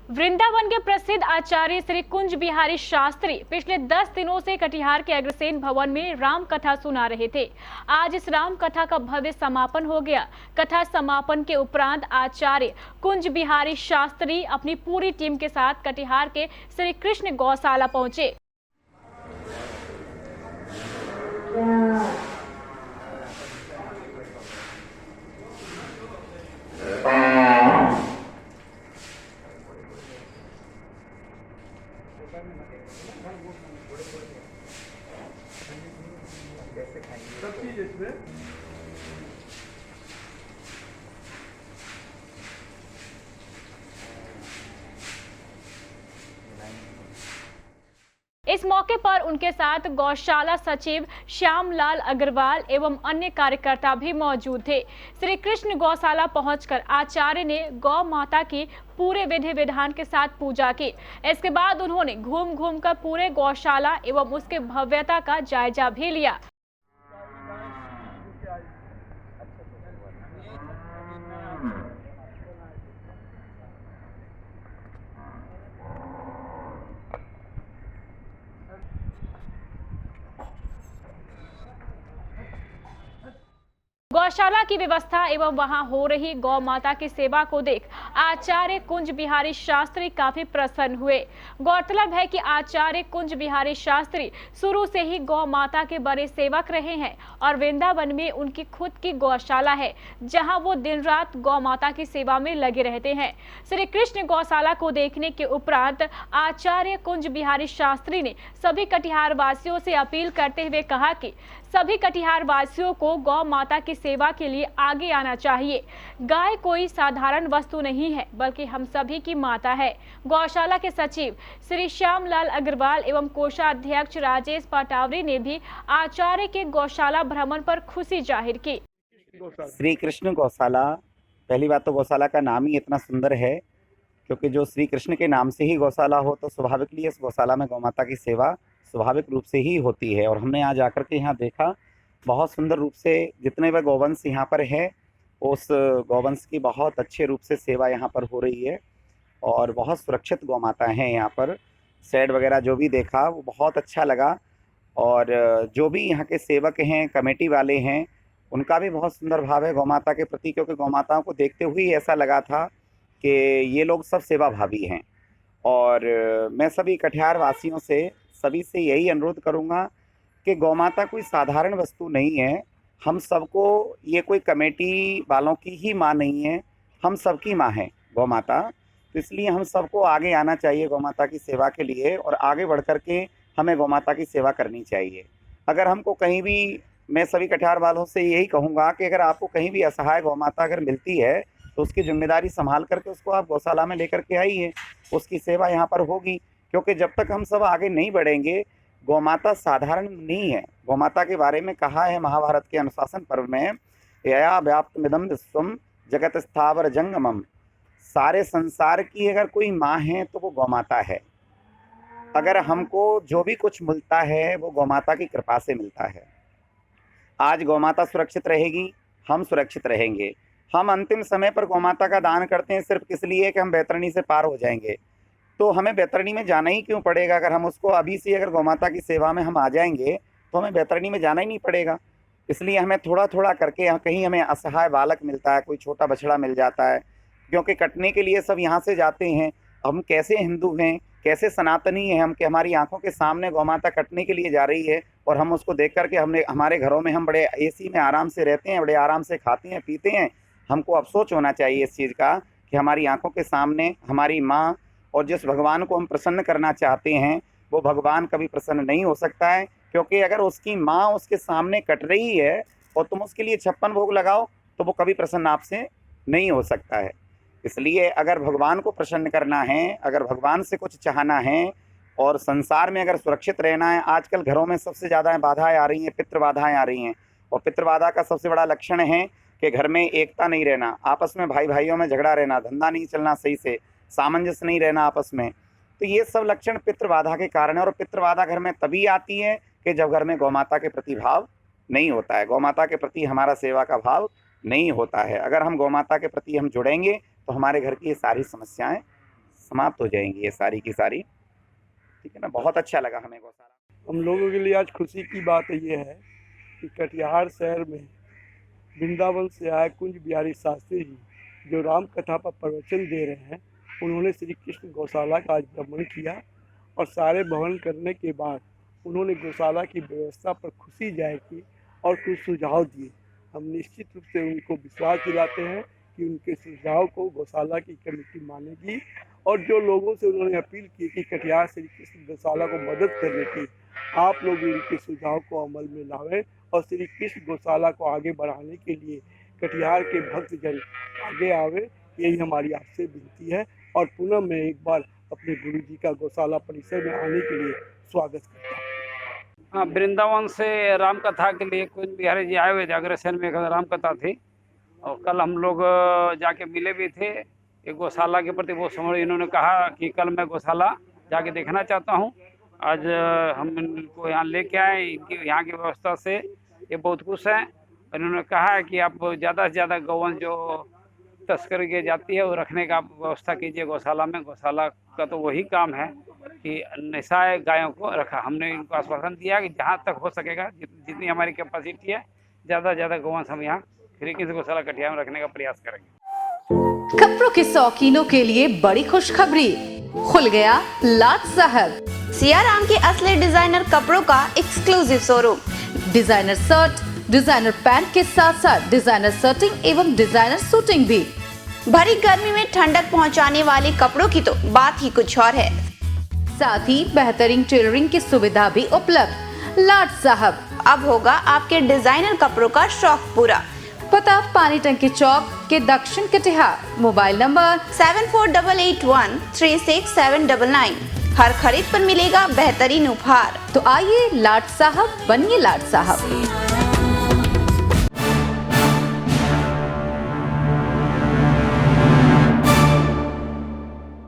वृंदावन के प्रसिद्ध आचार्य श्री कुंज बिहारी शास्त्री पिछले 10 दिनों से कटिहार के अग्रसेन भवन में राम कथा सुना रहे थे। आज इस राम कथा का भव्य समापन हो गया। कथा समापन के उपरांत आचार्य कुंज बिहारी शास्त्री अपनी पूरी टीम के साथ कटिहार के श्री कृष्ण गौशाला पहुंचे। सब चीज इसमें इस मौके पर उनके साथ गौशाला सचिव श्यामलाल अग्रवाल एवं अन्य कार्यकर्ता भी मौजूद थे। श्री कृष्ण गौशाला पहुंचकर आचार्य ने गौ माता की पूरे विधि विधान के साथ पूजा की। इसके बाद उन्होंने घूम घूम कर पूरे गौशाला एवं उसके भव्यता का जायजा भी लिया। गौशाला की व्यवस्था एवं वहां हो रही गौ माता की सेवा को देख आचार्य कुंज बिहारी शास्त्री काफी प्रसन्न हुए। गौरतलब है कि आचार्य कुंज बिहारी शास्त्री शुरू से ही गौ माता के बड़े सेवक रहे हैं और वृंदावन में उनकी खुद की गौशाला है, जहां वो दिन रात गौ माता की सेवा में लगे रहते हैं। श्री कृष्ण गौशाला को देखने के उपरांत आचार्य कुंज बिहारी शास्त्री ने सभी कटिहार वासियों से अपील करते हुए कहा कि सभी कटिहार वासियों को गौ माता की सेवा के लिए आगे आना चाहिए। गाय कोई साधारण वस्तु नहीं है, बल्कि हम सभी की माता है। गौशाला के सचिव श्री श्यामलाल अग्रवाल एवं कोषाध्यक्ष राजेश पटावरी ने भी आचार्य के गौशाला भ्रमण पर खुशी जाहिर की। श्री कृष्ण गौशाला, पहली बात तो गौशाला का नाम ही इतना सुंदर है, क्योंकि जो श्री कृष्ण के नाम से ही गौशाला हो तो स्वाभाविकली इस गौशाला में गौ माता की सेवा स्वाभाविक रूप से ही होती है। और हमने आज आकर के यहाँ देखा, बहुत सुंदर रूप से जितने वह गौवंश यहाँ पर है, उस गौवंश की बहुत अच्छे रूप से सेवा यहाँ पर हो रही है और बहुत सुरक्षित गौ माता हैं यहाँ पर। शेड वगैरह जो भी देखा वो बहुत अच्छा लगा और जो भी यहाँ के सेवक हैं, कमेटी वाले हैं, उनका भी बहुत सुंदर भाव है गौ माता के प्रति, क्योंकि गौ माताओं को देखते हुए ऐसा लगा था कि ये लोग सब सेवा भावी हैं। और मैं सभी कटिहार वासियों से, सभी से यही अनुरोध करूँगा कि गौ माता कोई साधारण वस्तु नहीं है। हम सबको, ये कोई कमेटी वालों की ही माँ नहीं है, हम सबकी माँ है गौ माता। तो इसलिए हम सबको आगे आना चाहिए गौ माता की सेवा के लिए और आगे बढ़ कर के हमें गौ माता की सेवा करनी चाहिए। अगर हमको कहीं भी, मैं सभी कटिहार वालों से यही कहूँगा कि अगर आपको कहीं भी असहाय गौ माता अगर मिलती है तो उसकी जिम्मेदारी संभाल करके उसको आप गौशाला में लेकर के आइए, उसकी सेवा यहाँ पर होगी। क्योंकि जब तक हम सब आगे नहीं बढ़ेंगे, गौ माता साधारण नहीं है। गौ माता के बारे में कहा है महाभारत के अनुशासन पर्व में, यया व्याप्तमिदं विश्वम जगत स्थावर जंगमम। सारे संसार की अगर कोई माँ है तो वो गौ माता है। अगर हमको जो भी कुछ मिलता है वो गौ माता की कृपा से मिलता है। आज गौ माता सुरक्षित रहेगी, हम सुरक्षित रहेंगे। हम अंतिम समय पर गौ माता का दान करते हैं सिर्फ इसलिए कि हम बैतरणी से पार हो जाएंगे, तो हमें बैतरणी में जाना ही क्यों पड़ेगा? अगर हम उसको अभी से, अगर गौ माता की सेवा में हम आ जाएंगे तो हमें बैतरणी में जाना ही नहीं पड़ेगा। इसलिए हमें थोड़ा थोड़ा करके, कहीं हमें असहाय बालक मिलता है, कोई छोटा बछड़ा मिल जाता है, क्योंकि कटने के लिए सब यहाँ से जाते हैं। हम कैसे हिंदू हैं, कैसे सनातनी हैं हम, कि हमारी आंखों के सामने गौ माता कटने के लिए जा रही है और हम उसको देख करके, हमने हमारे घरों में हम बड़े एसी में आराम से रहते हैं, बड़े आराम से खाते हैं पीते हैं। हमको अफसोस होना चाहिए इस चीज़ का कि हमारी आंखों के सामने हमारी माँ, और जिस भगवान को हम प्रसन्न करना चाहते हैं वो भगवान कभी प्रसन्न नहीं हो सकता है। क्योंकि अगर उसकी माँ उसके सामने कट रही है और तुम उसके लिए 56 भोग लगाओ तो वो कभी प्रसन्न आपसे नहीं हो सकता है। इसलिए अगर भगवान को प्रसन्न करना है, अगर भगवान से कुछ चाहना है और संसार में अगर सुरक्षित रहना है, आजकल घरों में सबसे ज़्यादा बाधाएं आ रही हैं, पितृ बाधाएं आ रही हैं। और पितृ बाधा का सबसे बड़ा लक्षण है कि घर में एकता नहीं रहना, आपस में भाई भाइयों में झगड़ा रहना, धंधा नहीं चलना सही से, सामंजस्य नहीं रहना आपस में। तो ये सब लक्षण पितृबाधा के कारण है। और पितृबाधा घर में तभी आती है कि जब घर में गौ माता के प्रति भाव नहीं होता है, गौ माता के प्रति हमारा सेवा का भाव नहीं होता है। अगर हम गौ माता के प्रति हम जुड़ेंगे तो हमारे घर की ये सारी समस्याएं समाप्त हो जाएंगी ये सारी की सारी। ठीक है ना, बहुत अच्छा लगा हमें गौशाला। हम लोगों के लिए आज खुशी की बात ये है कि कटिहार शहर में वृंदावन से आए कुंज बिहारी शास्त्री जी जो राम कथा पर प्रवचन दे रहे हैं, उन्होंने श्री कृष्ण गौशाला का आज भ्रमण किया और सारे भ्रमण करने के बाद उन्होंने गौशाला की व्यवस्था पर खुशी जाहिर की और कुछ सुझाव दिए। हम निश्चित रूप से उनको विश्वास दिलाते हैं कि उनके सुझाव को गौशाला की कमेटी मानेगी और जो लोगों से उन्होंने अपील की कि कटिहार श्री कृष्ण गौशाला को मदद करने की, आप लोग उनके सुझाव को अमल में लावें और श्री कृष्ण गौशाला को आगे बढ़ाने के लिए कटिहार के भक्तजन आगे आवे, यही हमारी आपसे विनती है। और पुनः मैं एक बार अपने गुरु जी का गौशाला परिसर में आने के लिए स्वागत करता हूँ। हाँ, वृंदावन से राम कथा के लिए कुंज बिहारी जी आए हुए थे। अग्रसेन में एक राम कथा थी और कल हम लोग जाके मिले भी थे। एक गौशाला के प्रति बहुत समझ, इन्होंने कहा कि कल मैं गौशाला जाके देखना चाहता हूँ। आज हम इनको यहाँ लेके आए, इनकी यहाँ की व्यवस्था से ये बहुत खुश हैं। और इन्होंने कहा है कि आप ज़्यादा से ज़्यादा गौवन जो तस्करी की जाती है वो रखने का व्यवस्था कीजिए गौशाला में। गौशाला का तो वही काम है कि नशाए गायों को रखा। हमने इनको आश्वासन दिया कि जहाँ तक हो सकेगा, जितनी हमारी कैपेसिटी है, ज़्यादा से ज़्यादा गौवंश हम यहाँ श्री कृष्ण गौशाला कटिहार में रखने का प्रयास करेंगे। कपड़ों के शौकीनों के लिए बड़ी खुशखबरी, खुल गया लाट साहब सियाराम के असली डिजाइनर कपड़ों का exclusive showroom. Designer shirt, designer pant के साथ साथ डिजाइनर शर्टिंग एवं डिजाइनर सूटिंग भी। भरी गर्मी में ठंडक पहुंचाने वाले कपड़ों की तो बात ही कुछ और है। साथ ही बेहतरीन टेलरिंग की सुविधा भी उपलब्ध। लाट साहब, अब होगा आपके डिजाइनर कपड़ों का शौक पूरा। पता पानी टंकी चौक के दक्षिण कटिहार। Mobile number 7481 36799। हर खरीद पर मिलेगा बेहतरीन उपहार। तो आइए लाट साहब बनिए लाट साहब।